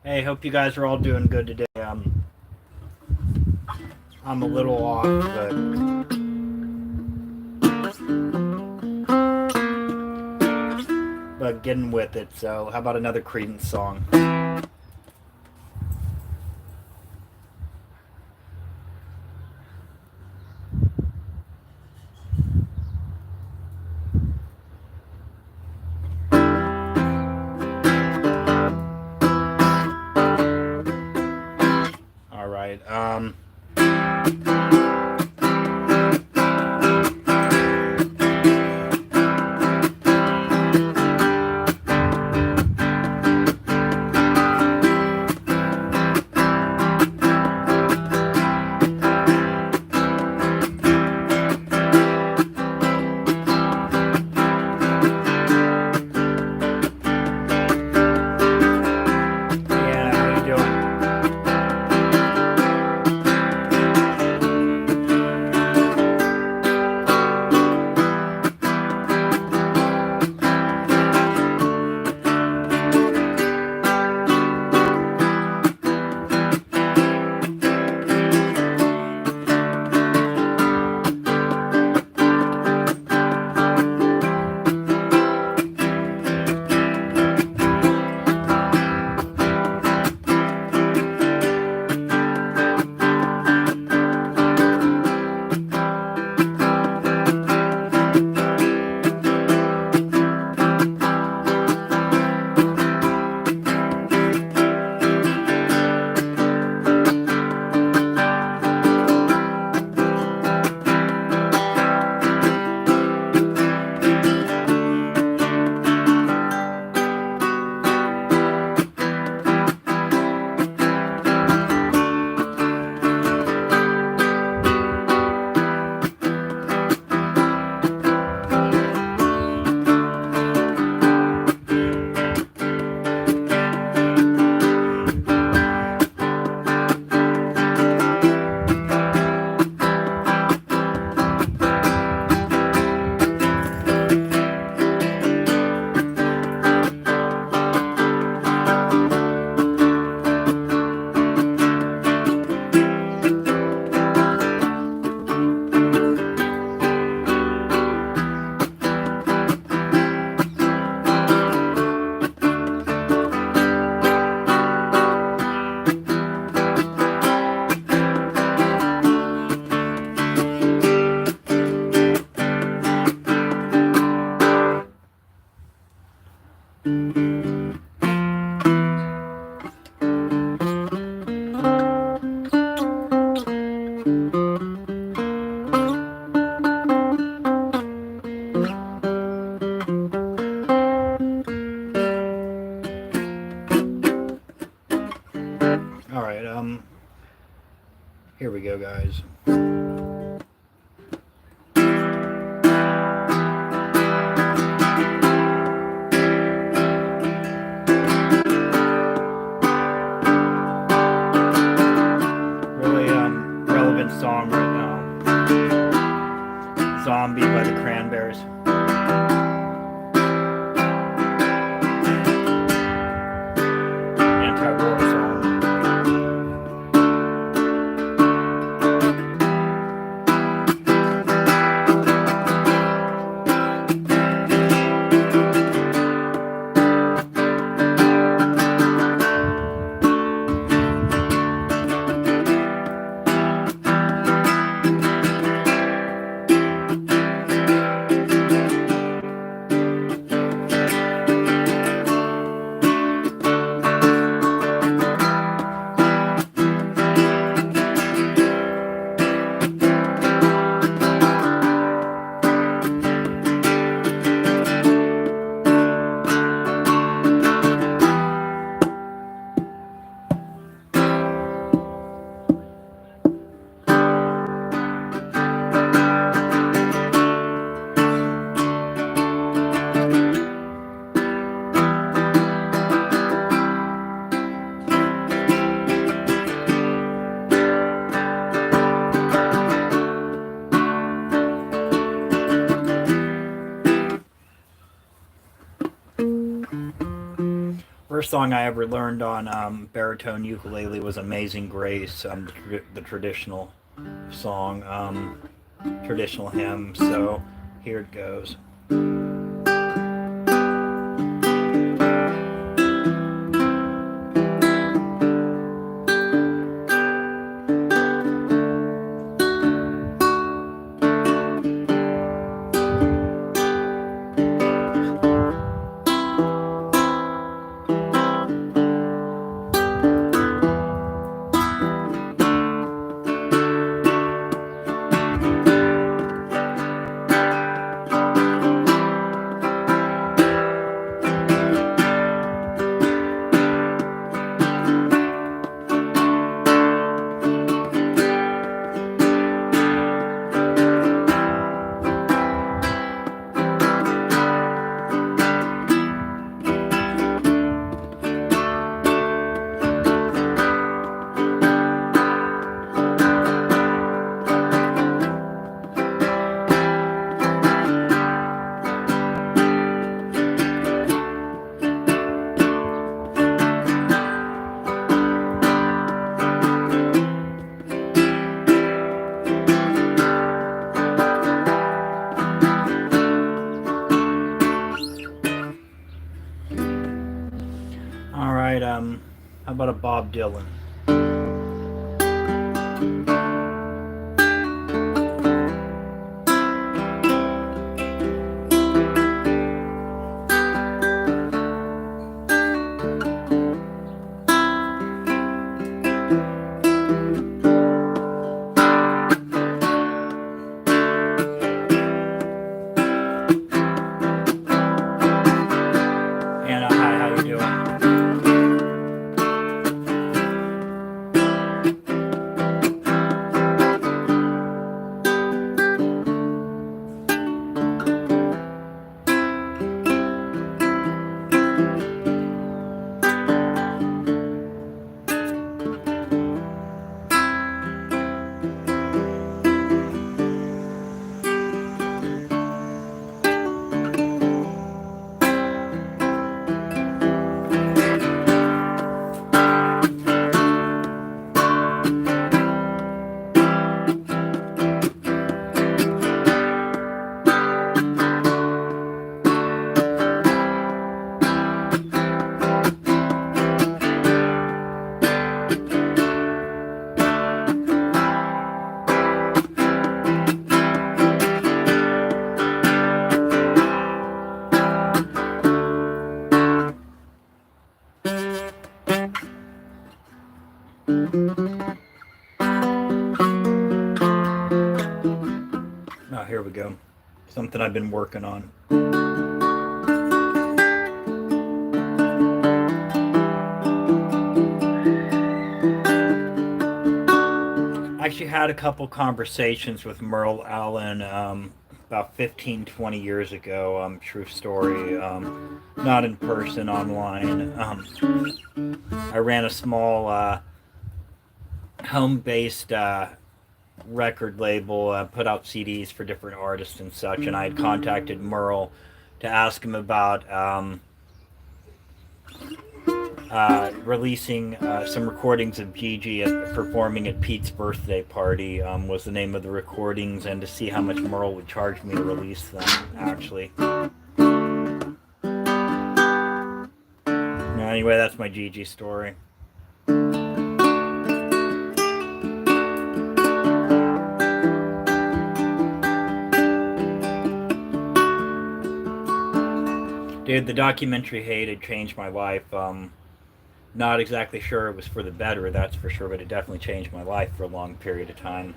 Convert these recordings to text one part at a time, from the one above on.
Hey, hope you guys are all doing good today. I'm a little off, but getting with it. So, how about another Credence song? All right. Yeah, how you doing? All right, here we go, guys. Really relevant song right now. Zombie by the Cranberries. Anti-war song. First song I ever learned on baritone ukulele was "Amazing Grace," the traditional song, traditional hymn. So here it goes. All right, how about a Bob Dylan? Anna, hi, how you doing? Oh, here we go. Something I've been working on. actually had a couple conversations with Merle Allen about 15, 20 years ago. True story. Not in person, online. I ran a small home-based record label, put out CDs for different artists and such, and I had contacted Merle to ask him about releasing some recordings of Gigi performing at Pete's birthday party. Was the name of the recordings, and to see how much Merle would charge me to release them, actually. Anyway, that's my Gigi story. Dude, the documentary Hated changed my life. Not exactly sure it was for the better, that's for sure, but it definitely changed my life for a long period of time.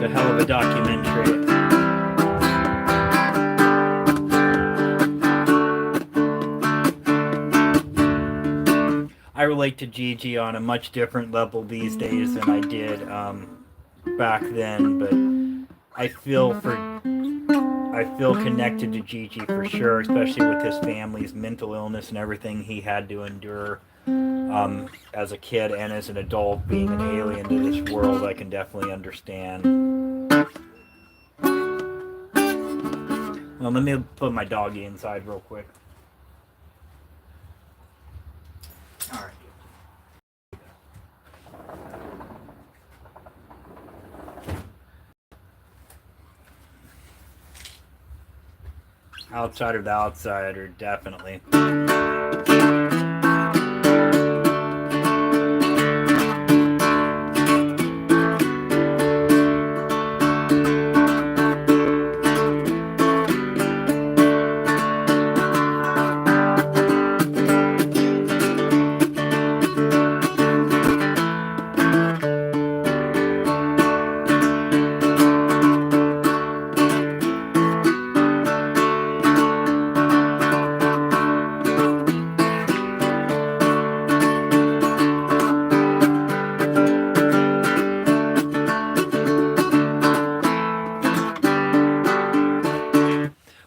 The hell of a documentary. I relate to Gigi on a much different level these days than I did back then, but I feel connected to Gigi for sure, especially with his family's mental illness and everything he had to endure as a kid and as an adult, being an alien to this world. I can definitely understand. Well, let me put my doggy inside real quick. All right. Outsider the outsider, definitely.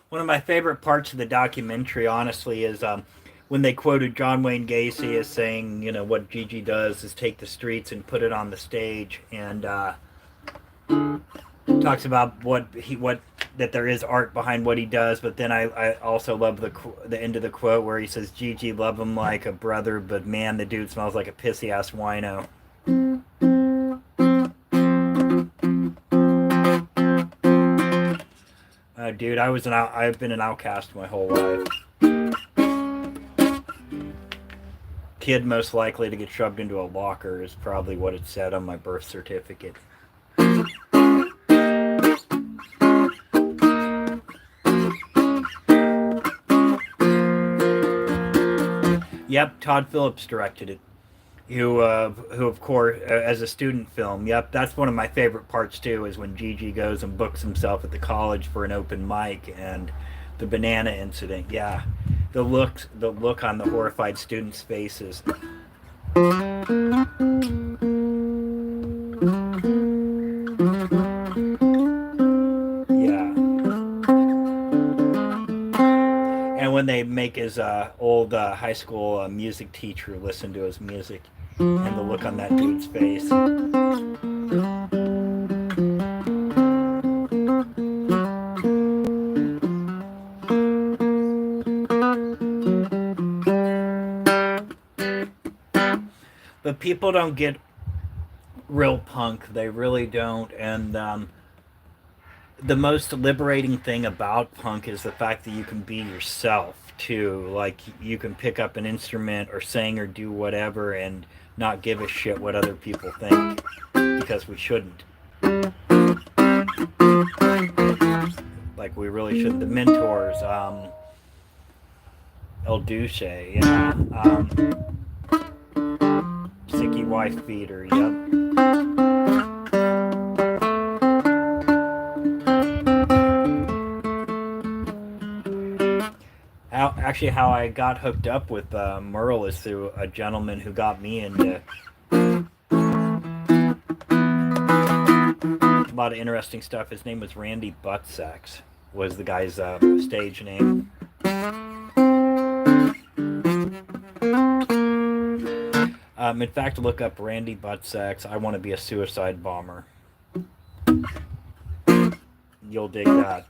One of my favorite parts of the documentary, honestly, is when they quoted John Wayne Gacy as saying, you know, what Gigi does is take the streets and put it on the stage, and talks about what that there is art behind what he does. But then I also love the end of the quote where he says, "Gigi, love him like a brother, but man, the dude smells like a pissy ass wino." Dude, I've been an outcast my whole life. Kid most likely to get shoved into a locker is probably what it said on my birth certificate. Yep, Todd Phillips directed it. Who of course, as a student film. Yep, that's one of my favorite parts too. Is when Gigi goes and books himself at the college for an open mic, and the banana incident. Yeah, the look on the horrified students' faces. Yeah. And when they make his old high school music teacher listen to his music, and the look on that dude's face. But people don't get real punk. They really don't. And the most liberating thing about punk is the fact that you can be yourself. too. Like, you can pick up an instrument or sing or do whatever and not give a shit what other people think, because we shouldn't. Like, we really should. The Mentors, El Duce, yeah. Sicky Wife Beater, yep. How I got hooked up with Merle is through a gentleman who got me into a lot of interesting stuff. His name was Randy Buttsex, was the guy's stage name. In fact, look up Randy Buttsex. I want to be a suicide bomber. You'll dig that.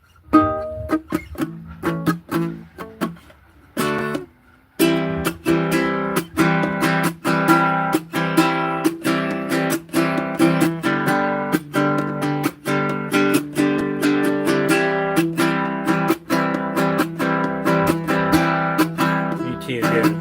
You too, dude.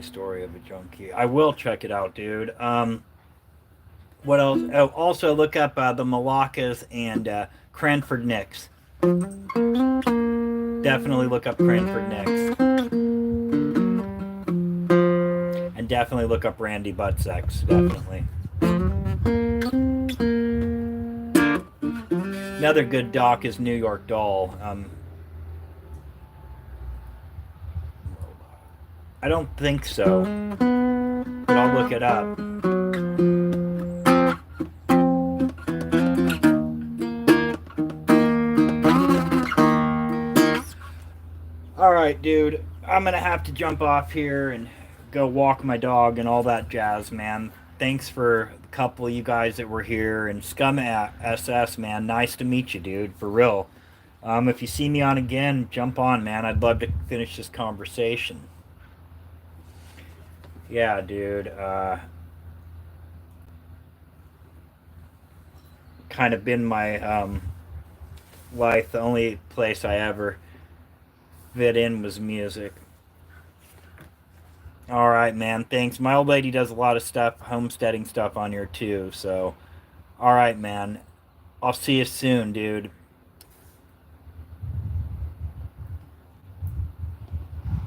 Story of a junkie. I will check it out, dude. What else? Oh, also look up the Malakas and Cranford Nicks. Definitely look up Cranford Nicks. And definitely look up Randy Buttsex. Definitely. Another good doc is New York Doll. I don't think so, but I'll look it up. Alright, dude. I'm gonna have to jump off here and go walk my dog and all that jazz, man. Thanks for a couple of you guys that were here. And Scum SS, man. Nice to meet you, dude. For real. If you see me on again, jump on, man. I'd love to finish this conversation. Yeah, dude. Kind of been my life. The only place I ever fit in was music. All right, man. Thanks. My old lady does a lot of stuff, homesteading stuff on here too. So, all right, man. I'll see you soon, dude.